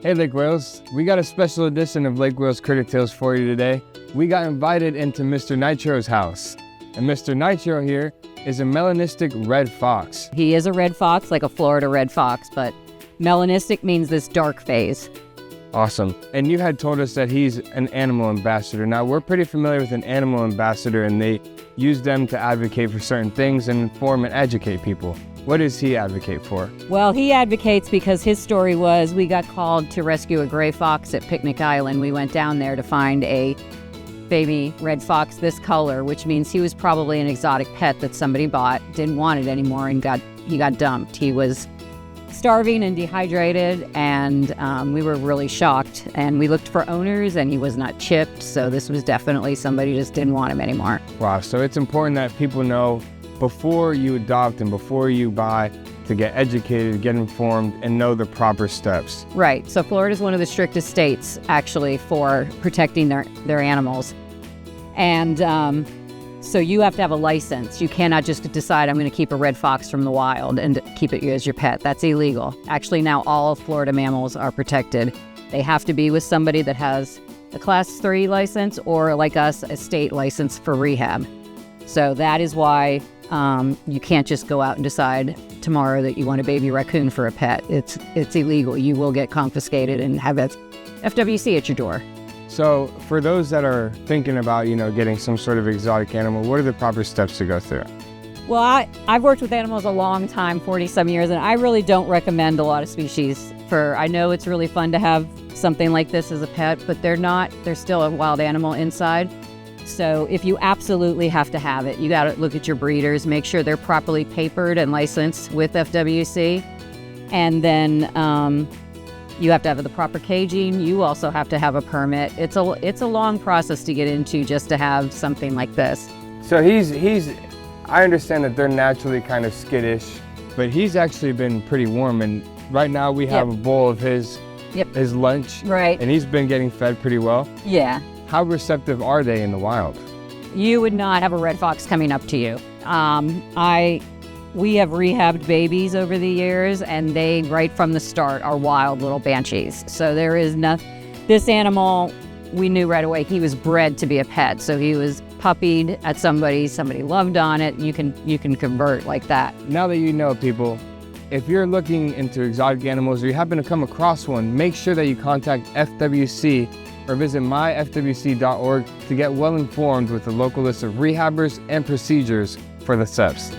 Hey Lake Wales, we got a special edition of Lake Wales Critter Tales for you today. We got invited into Mr. Nitro's house. And Mr. Nitro here is a melanistic red fox. He is a red fox, like a Florida red fox, but melanistic means this dark phase. Awesome. And you had told us that he's an animal ambassador. Now, we're pretty familiar with an animal ambassador, and they use them to advocate for certain things and inform and educate people. What does he advocate for? Well, he advocates because his story was we got called to rescue a gray fox at Picnic Island. We went down there to find a baby red fox this color, which means he was probably an exotic pet that somebody bought, didn't want it anymore, and he got dumped. He was starving and dehydrated, and we were really shocked. And we looked for owners, and he was not chipped, so this was definitely somebody who just didn't want him anymore. Wow, so it's important that people know before you adopt and before you buy to get educated, get informed, and know the proper steps. Right, so Florida is one of the strictest states actually for protecting their animals. And so you have to have a license. You cannot just decide I'm going to keep a red fox from the wild and keep it as your pet. That's illegal. Actually, now all of Florida mammals are protected. They have to be with somebody that has a Class 3 license or, like us, a state license for rehab. So that is why you can't just go out and decide tomorrow that you want a baby raccoon for a pet. It's illegal. You will get confiscated and have FWC at your door. So for those that are thinking about, getting some sort of exotic animal, what are the proper steps to go through? Well, I've worked with animals a long time, 40-some years, and I really don't recommend a lot of species. I know it's really fun to have something like this as a pet, but they're still a wild animal inside. So if you absolutely have to have it, you got to look at your breeders, make sure they're properly papered and licensed with FWC. And then you have to have the proper caging. You also have to have a permit. It's a long process to get into just to have something like this. So I understand that they're naturally kind of skittish, but he's actually been pretty warm. And right now we have a bowl of his lunch. Right. And he's been getting fed pretty well. Yeah. How receptive are they in the wild? You would not have a red fox coming up to you. We have rehabbed babies over the years, and they, right from the start, are wild little banshees. So there is this animal, we knew right away he was bred to be a pet. So he was puppied at somebody loved on it. You can convert like that. Now that you know, people, if you're looking into exotic animals or you happen to come across one, make sure that you contact FWC or visit myfwc.org to get well informed with the local list of rehabbers and procedures for the SEPs.